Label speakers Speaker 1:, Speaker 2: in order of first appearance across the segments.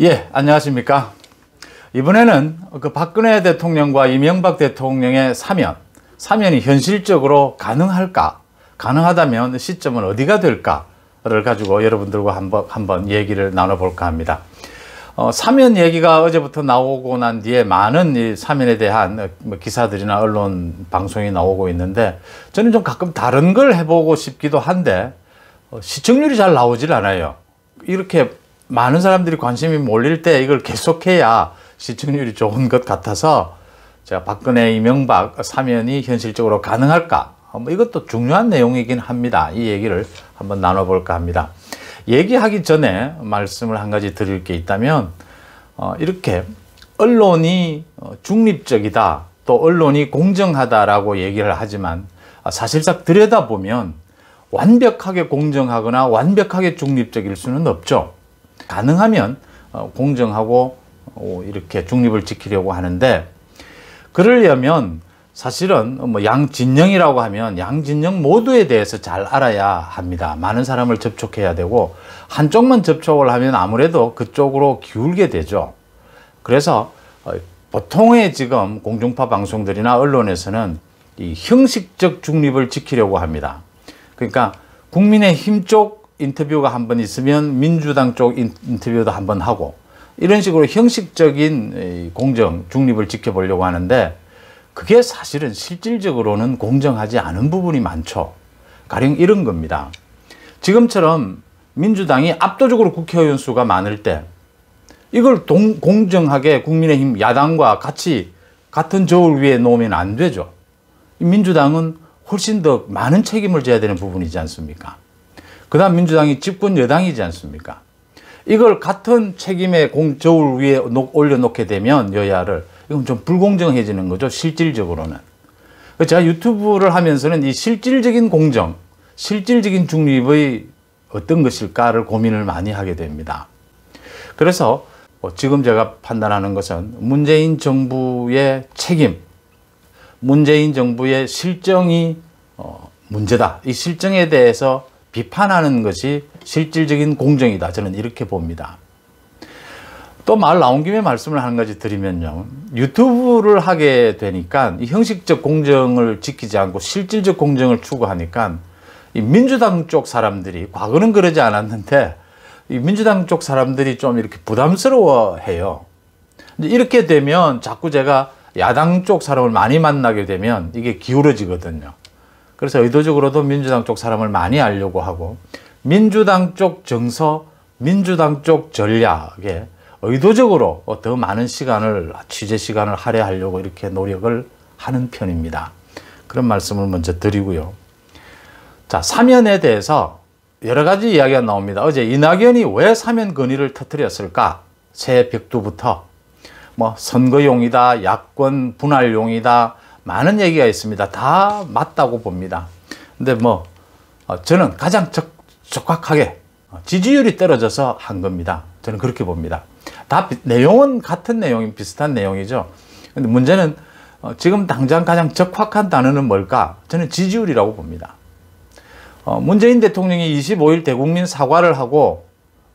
Speaker 1: 예, 안녕하십니까. 이번에는 그 박근혜 대통령과 이명박 대통령의 사면이 현실적으로 가능할까? 가능하다면 시점은 어디가 될까를 가지고 여러분들과 한번 얘기를 나눠볼까 합니다. 사면 얘기가 어제부터 나오고 난 뒤에 많은 이 사면에 대한 기사들이나 언론 방송이 나오고 있는데, 저는 좀 가끔 다른 걸 해보고 싶기도 한데 시청률이 잘 나오질 않아요. 이렇게 많은 사람들이 관심이 몰릴 때 이걸 계속해야 시청률이 좋은 것 같아서 제가 박근혜, 이명박 사면이 현실적으로 가능할까? 이것도 중요한 내용이긴 합니다. 이 얘기를 한번 나눠볼까 합니다. 얘기하기 전에 말씀을 한 가지 드릴 게 있다면, 이렇게 언론이 중립적이다, 또 언론이 공정하다라고 얘기를 하지만 사실상 들여다보면 완벽하게 공정하거나 완벽하게 중립적일 수는 없죠. 가능하면 공정하고 이렇게 중립을 지키려고 하는데, 그러려면 사실은 양진영이라고 하면 양진영 모두에 대해서 잘 알아야 합니다. 많은 사람을 접촉해야 되고, 한쪽만 접촉을 하면 아무래도 그쪽으로 기울게 되죠. 그래서 보통의 지금 공중파 방송들이나 언론에서는 이 형식적 중립을 지키려고 합니다. 그러니까 국민의힘 쪽 인터뷰가 한 번 있으면 민주당 쪽 인터뷰도 한 번 하고, 이런 식으로 형식적인 공정, 중립을 지켜보려고 하는데, 그게 사실은 실질적으로는 공정하지 않은 부분이 많죠. 가령 이런 겁니다. 지금처럼 민주당이 압도적으로 국회의원 수가 많을 때 이걸 공정하게 국민의힘 야당과 같은 저울 위에 놓으면 안 되죠. 민주당은 훨씬 더 많은 책임을 져야 되는 부분이지 않습니까? 그 다음 민주당이 집권 여당이지 않습니까? 이걸 같은 책임의 저울 위에 올려놓게 되면 여야를, 이건 좀 불공정해지는 거죠, 실질적으로는. 제가 유튜브를 하면서는 이 실질적인 공정, 실질적인 중립의 어떤 것일까를 고민을 많이 하게 됩니다. 그래서 지금 제가 판단하는 것은 문재인 정부의 책임, 문재인 정부의 실정이 문제다. 이 실정에 대해서 비판하는 것이 실질적인 공정이다. 저는 이렇게 봅니다. 또 말 나온 김에 말씀을 한 가지 드리면요. 유튜브를 하게 되니까 이 형식적 공정을 지키지 않고 실질적 공정을 추구하니까 이 민주당 쪽 사람들이, 과거는 그러지 않았는데 이 민주당 쪽 사람들이 좀 이렇게 부담스러워 해요. 이렇게 되면 자꾸 제가 야당 쪽 사람을 많이 만나게 되면 이게 기울어지거든요. 그래서 의도적으로도 민주당 쪽 사람을 많이 알려고 하고, 민주당 쪽 정서, 민주당 쪽 전략에 의도적으로 더 많은 취재 시간을 할애하려고 이렇게 노력을 하는 편입니다. 그런 말씀을 먼저 드리고요. 자, 사면에 대해서 여러 가지 이야기가 나옵니다. 어제 이낙연이 왜 사면 건의를 터뜨렸을까? 새 벽두부터 선거용이다, 야권 분할용이다, 많은 얘기가 있습니다. 다 맞다고 봅니다. 근데 저는 가장 적확하게 지지율이 떨어져서 한 겁니다. 저는 그렇게 봅니다. 다 내용은 같은 내용이, 비슷한 내용이죠. 근데 문제는 지금 당장 가장 적확한 단어는 뭘까? 저는 지지율이라고 봅니다. 문재인 대통령이 25일 대국민 사과를 하고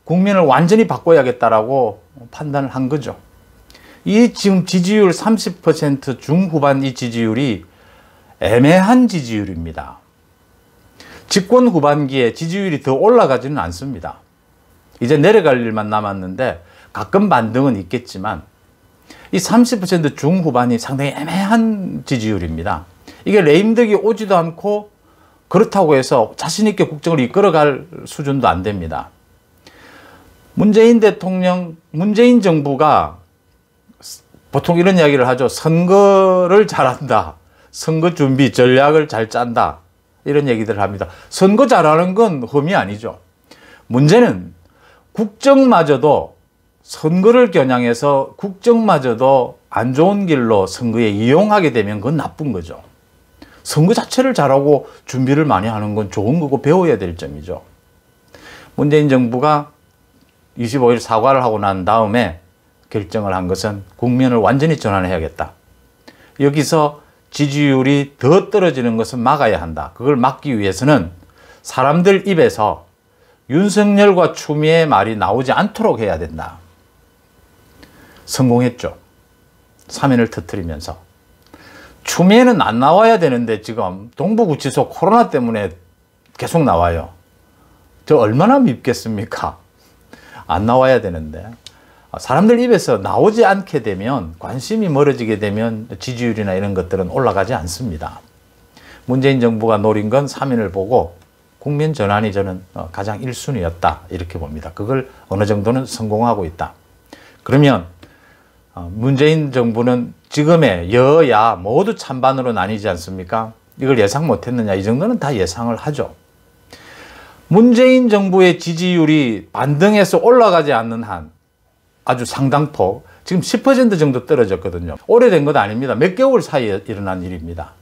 Speaker 1: 국민을 완전히 바꿔야겠다라고 판단을 한 거죠. 이 지금 지지율 30% 중후반, 이 지지율이 애매한 지지율입니다. 집권 후반기에 지지율이 더 올라가지는 않습니다. 이제 내려갈 일만 남았는데 가끔 반등은 있겠지만 이 30% 중후반이 상당히 애매한 지지율입니다. 이게 레임덕이 오지도 않고 그렇다고 해서 자신 있게 국정을 이끌어갈 수준도 안 됩니다. 문재인 대통령, 문재인 정부가 보통 이런 이야기를 하죠. 선거를 잘한다. 선거 준비 전략을 잘 짠다. 이런 얘기들을 합니다. 선거 잘하는 건 흠이 아니죠. 문제는 국정마저도, 선거를 겨냥해서 국정마저도 안 좋은 길로 선거에 이용하게 되면 그건 나쁜 거죠. 선거 자체를 잘하고 준비를 많이 하는 건 좋은 거고 배워야 될 점이죠. 문재인 정부가 25일 사과를 하고 난 다음에 결정을 한 것은 국면을 완전히 전환해야겠다. 여기서 지지율이 더 떨어지는 것은 막아야 한다. 그걸 막기 위해서는 사람들 입에서 윤석열과 추미애 말이 나오지 않도록 해야 된다. 성공했죠. 사면을 터뜨리면서. 추미애는 안 나와야 되는데 지금 동부구치소 코로나 때문에 계속 나와요. 저 얼마나 밉겠습니까? 안 나와야 되는데. 사람들 입에서 나오지 않게 되면, 관심이 멀어지게 되면 지지율이나 이런 것들은 올라가지 않습니다. 문재인 정부가 노린 건 사면을 보고 국민 전환이 저는 가장 1순위였다 이렇게 봅니다. 그걸 어느 정도는 성공하고 있다. 그러면 문재인 정부는 지금의 여야 모두 찬반으로 나뉘지 않습니까? 이걸 예상 못했느냐, 이 정도는 다 예상을 하죠. 문재인 정부의 지지율이 반등해서 올라가지 않는 한 아주 상당폭, 지금 10% 정도 떨어졌거든요. 오래된 것 아닙니다. 몇 개월 사이에 일어난 일입니다.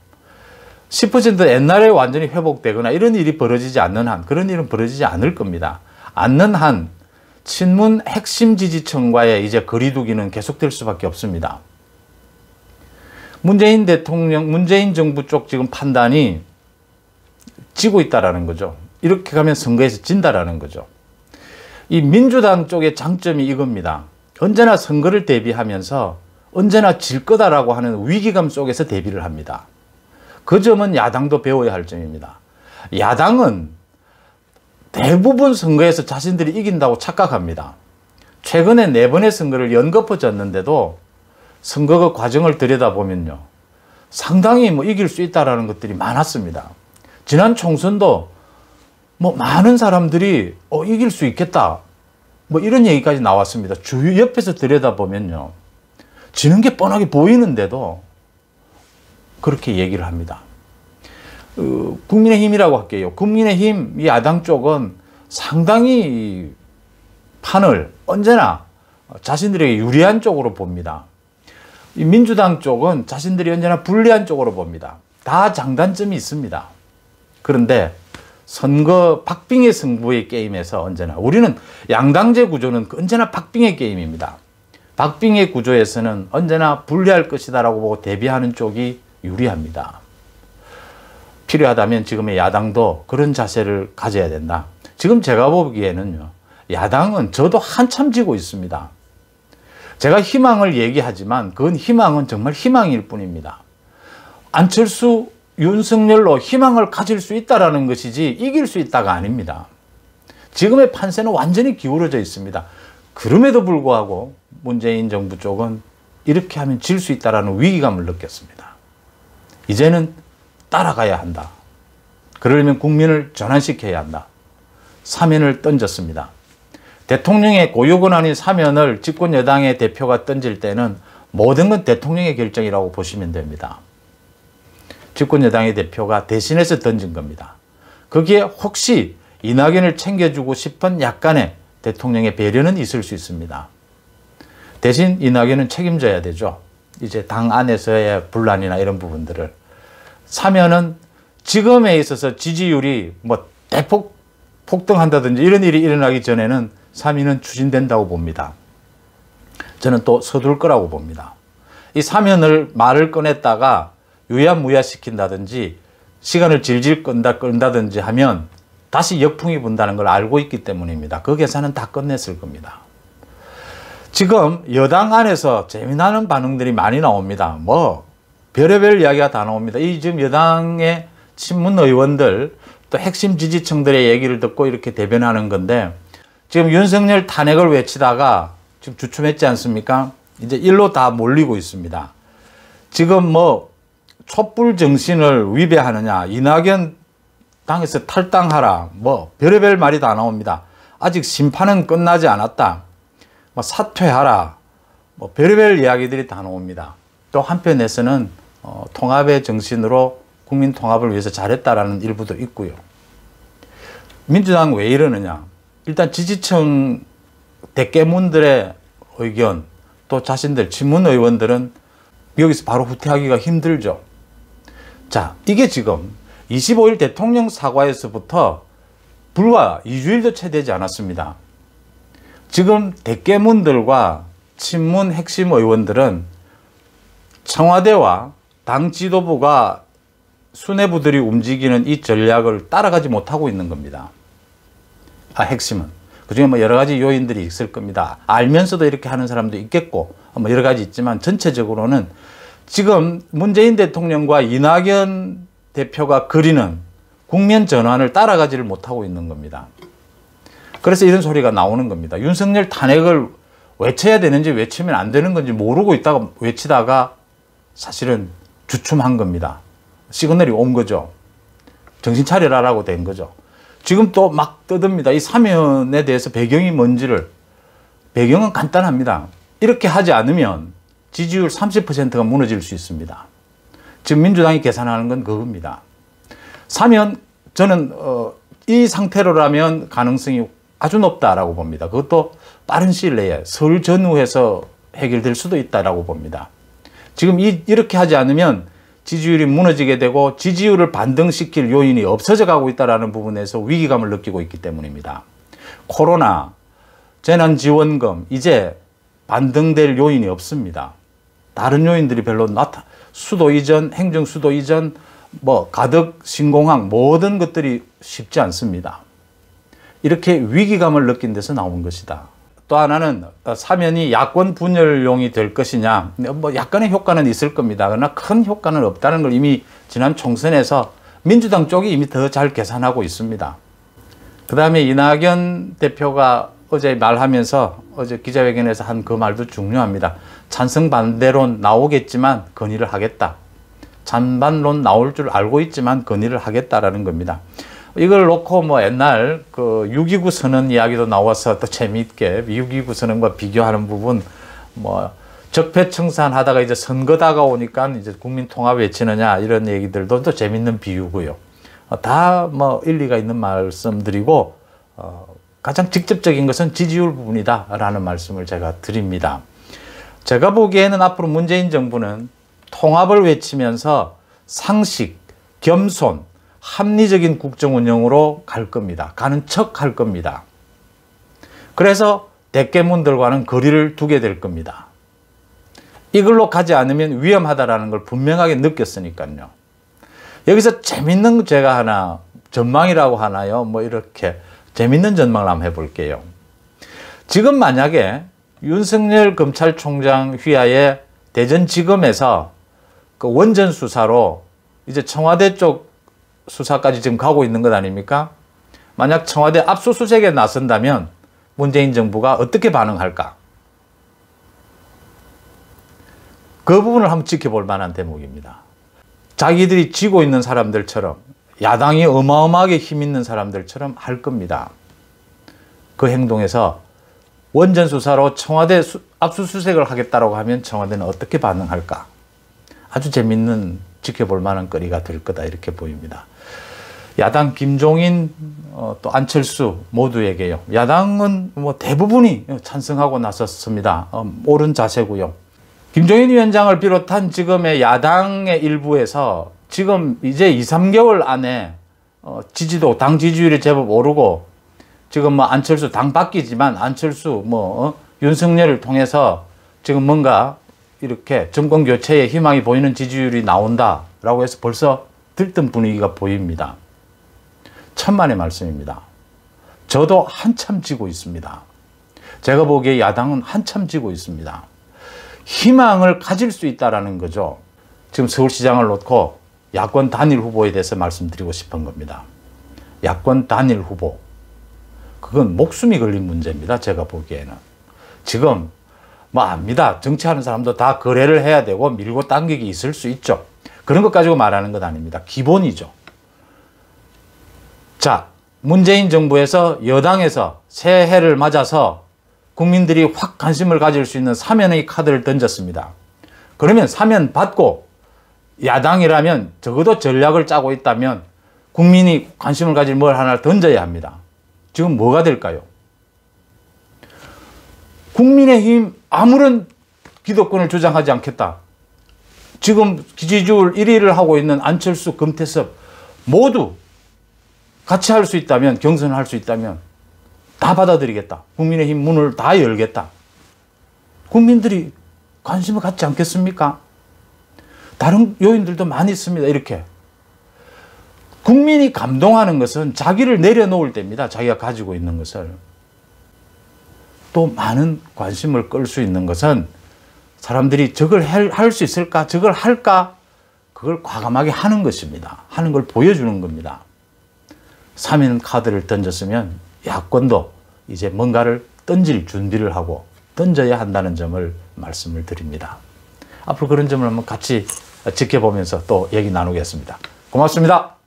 Speaker 1: 10% 옛날에 완전히 회복되거나 이런 일이 벌어지지 않는 한, 그런 일은 벌어지지 않을 겁니다. 않는 한 친문 핵심 지지층과의 이제 거리두기는 계속될 수밖에 없습니다. 문재인 대통령, 문재인 정부 쪽 지금 판단이 지고 있다라는 거죠. 이렇게 가면 선거에서 진다라는 거죠. 이 민주당 쪽의 장점이 이겁니다. 언제나 선거를 대비하면서 언제나 질 거다라고 하는 위기감 속에서 대비를 합니다. 그 점은 야당도 배워야 할 점입니다. 야당은 대부분 선거에서 자신들이 이긴다고 착각합니다. 최근에 4번의 선거를 연거푸졌는데도 선거 그 과정을 들여다보면요, 상당히 이길 수 있다라는 것들이 많았습니다. 지난 총선도 많은 사람들이 이길 수 있겠다, 이런 얘기까지 나왔습니다. 주위 옆에서 들여다보면요, 지는 게 뻔하게 보이는데도 그렇게 얘기를 합니다. 국민의힘이라고 할게요. 국민의힘 야당 쪽은 상당히 판을 언제나 자신들에게 유리한 쪽으로 봅니다. 이 민주당 쪽은 자신들이 언제나 불리한 쪽으로 봅니다. 다 장단점이 있습니다. 그런데 선거 박빙의 승부의 게임에서 언제나 우리는 양당제 구조는 언제나 박빙의 게임입니다. 박빙의 구조에서는 언제나 불리할 것이다라고 보고 대비하는 쪽이 유리합니다. 필요하다면 지금의 야당도 그런 자세를 가져야 된다. 지금 제가 보기에는요, 야당은 저도 한참 지고 있습니다. 제가 희망을 얘기하지만 그건 희망은 정말 희망일 뿐입니다. 안철수, 윤석열로 희망을 가질 수 있다는 것이지 이길 수 있다가 아닙니다. 지금의 판세는 완전히 기울어져 있습니다. 그럼에도 불구하고 문재인 정부 쪽은 이렇게 하면 질 수 있다는 위기감을 느꼈습니다. 이제는 따라가야 한다. 그러려면 국민을 전환시켜야 한다. 사면을 던졌습니다. 대통령의 고유권 아닌 사면을 집권 여당의 대표가 던질 때는 모든 건 대통령의 결정이라고 보시면 됩니다. 집권 여당의 대표가 대신해서 던진 겁니다. 거기에 혹시 이낙연을 챙겨주고 싶은 약간의 대통령의 배려는 있을 수 있습니다. 대신 이낙연은 책임져야 되죠. 이제 당 안에서의 분란이나 이런 부분들을. 사면은 지금에 있어서 지지율이 대폭 폭등한다든지 이런 일이 일어나기 전에는 사면은 추진된다고 봅니다. 저는 또 서둘 거라고 봅니다. 이 사면을 말을 꺼냈다가 유야무야시킨다든지 시간을 질질 끈다든지 하면 다시 역풍이 분다는 걸 알고 있기 때문입니다. 그 계산은 다 끝냈을 겁니다. 지금 여당 안에서 재미나는 반응들이 많이 나옵니다. 별의별 이야기가 다 나옵니다. 이 지금 여당의 친문 의원들 또 핵심 지지층들의 얘기를 듣고 이렇게 대변하는 건데, 지금 윤석열 탄핵을 외치다가 지금 주춤했지 않습니까? 이제 일로 다 몰리고 있습니다. 지금 촛불 정신을 위배하느냐, 이낙연 당에서 탈당하라, 별의별 말이 다 나옵니다. 아직 심판은 끝나지 않았다, 사퇴하라, 별의별 이야기들이 다 나옵니다. 또 한편에서는 통합의 정신으로 국민 통합을 위해서 잘했다라는 일부도 있고요. 민주당 왜 이러느냐? 일단 지지층 대깨문들의 의견, 또 자신들 친문 의원들은 여기서 바로 후퇴하기가 힘들죠. 자, 이게 지금 25일 대통령 사과에서부터 불과 2주일도 채 되지 않았습니다. 지금 대깨문들과 친문 핵심 의원들은 청와대와 당 지도부가 수뇌부들이 움직이는 이 전략을 따라가지 못하고 있는 겁니다. 핵심은. 그중에 여러 가지 요인들이 있을 겁니다. 알면서도 이렇게 하는 사람도 있겠고, 뭐 여러 가지 있지만 전체적으로는 지금 문재인 대통령과 이낙연 대표가 그리는 국면 전환을 따라가지를 못하고 있는 겁니다. 그래서 이런 소리가 나오는 겁니다. 윤석열 탄핵을 외쳐야 되는지 외치면 안 되는 건지 모르고 있다가 외치다가 사실은 주춤한 겁니다. 시그널이 온 거죠. 정신 차려라라고 된 거죠. 지금 또 막 떠듭니다. 이 사면에 대해서 배경이 뭔지를. 배경은 간단합니다. 이렇게 하지 않으면 지지율 30%가 무너질 수 있습니다. 지금 민주당이 계산하는 건 그겁니다. 사면 저는 이 상태로라면 가능성이 아주 높다라고 봅니다. 그것도 빠른 시일 내에 설 전후해서 해결될 수도 있다라고 봅니다. 지금 이렇게 하지 않으면 지지율이 무너지게 되고 지지율을 반등시킬 요인이 없어져 가고 있다는 부분에서 위기감을 느끼고 있기 때문입니다. 코로나, 재난지원금 이제 반등될 요인이 없습니다. 다른 요인들이 별로 수도 이전, 행정 수도 이전, 뭐 가덕, 신공항 모든 것들이 쉽지 않습니다. 이렇게 위기감을 느낀 데서 나온 것이다. 또 하나는 사면이 야권 분열용이 될 것이냐. 뭐 약간의 효과는 있을 겁니다. 그러나 큰 효과는 없다는 걸 이미 지난 총선에서 민주당 쪽이 이미 더 잘 계산하고 있습니다. 그 다음에 이낙연 대표가 어제 말하면서 어제 기자회견에서 한 그 말도 중요합니다. 찬성 반대론 나오겠지만 건의를 하겠다. 찬반론 나올 줄 알고 있지만 건의를 하겠다라는 겁니다. 이걸 놓고 뭐 옛날 그 6.29 선언 이야기도 나와서 또 재미있게 6.29 선언과 비교하는 부분 뭐 적폐청산하다가 이제 선거 다가오니까 이제 국민 통합 외치느냐 이런 얘기들도 또 재밌는 비유고요. 다 뭐 일리가 있는 말씀드리고 가장 직접적인 것은 지지율 부분이다라는 말씀을 제가 드립니다. 제가 보기에는 앞으로 문재인 정부는 통합을 외치면서 상식, 겸손, 합리적인 국정 운영으로 갈 겁니다. 가는 척 할 겁니다. 그래서 대깨문들과는 거리를 두게 될 겁니다. 이걸로 가지 않으면 위험하다라는 걸 분명하게 느꼈으니까요. 여기서 재밌는 제가 하나 전망이라고 하나요? 뭐 이렇게 재밌는 전망을 한번 해볼게요. 지금 만약에 윤석열 검찰총장 휘하에 대전지검에서 그 원전 수사로 이제 청와대 쪽 수사까지 지금 가고 있는 것 아닙니까? 만약 청와대 압수수색에 나선다면 문재인 정부가 어떻게 반응할까? 그 부분을 한번 지켜볼 만한 대목입니다. 자기들이 쥐고 있는 사람들처럼 야당이 어마어마하게 힘 있는 사람들처럼 할 겁니다. 그 행동에서 원전 수사로 청와대 압수수색을 하겠다고 하면 청와대는 어떻게 반응할까? 아주 재밌는 지켜볼 만한 거리가 될 거다 이렇게 보입니다. 야당 김종인 또 안철수 모두에게요. 야당은 뭐 대부분이 찬성하고 나섰습니다. 옳은 자세고요. 김종인 위원장을 비롯한 지금의 야당의 일부에서 지금 이제 2, 3개월 안에 지지도 당 지지율이 제법 오르고 지금 뭐 안철수 당 바뀌지만 안철수 윤석열을 통해서 지금 뭔가 이렇게 정권 교체에 희망이 보이는 지지율이 나온다라고 해서 벌써 들뜬 분위기가 보입니다. 천만의 말씀입니다. 저도 한참 지고 있습니다. 제가 보기에 야당은 한참 지고 있습니다. 희망을 가질 수 있다는 거죠. 지금 서울시장을 놓고 야권 단일 후보에 대해서 말씀드리고 싶은 겁니다. 야권 단일 후보. 그건 목숨이 걸린 문제입니다. 제가 보기에는. 지금 뭐 압니다. 정치하는 사람도 다 거래를 해야 되고 밀고 당기기 있을 수 있죠. 그런 것 가지고 말하는 것 아닙니다. 기본이죠. 자, 문재인 정부에서 여당에서 새해를 맞아서 국민들이 확 관심을 가질 수 있는 사면의 카드를 던졌습니다. 그러면 사면 받고 야당이라면 적어도 전략을 짜고 있다면 국민이 관심을 가질 뭘 하나 던져야 합니다. 지금 뭐가 될까요? 국민의힘 아무런 기득권을 주장하지 않겠다. 지금 지지율 1위를 하고 있는 안철수, 금태섭 모두 같이 할 수 있다면, 경선할 수 있다면 다 받아들이겠다. 국민의힘 문을 다 열겠다. 국민들이 관심을 갖지 않겠습니까? 다른 요인들도 많이 있습니다. 이렇게. 국민이 감동하는 것은 자기를 내려놓을 때입니다. 자기가 가지고 있는 것을. 또 많은 관심을 끌 수 있는 것은 사람들이 저걸 할 수 있을까? 저걸 할까? 그걸 과감하게 하는 것입니다. 하는 걸 보여주는 겁니다. 사면 카드를 던졌으면 야권도 이제 뭔가를 던질 준비를 하고 던져야 한다는 점을 말씀을 드립니다. 앞으로 그런 점을 한번 같이 지켜보면서 또 얘기 나누겠습니다. 고맙습니다.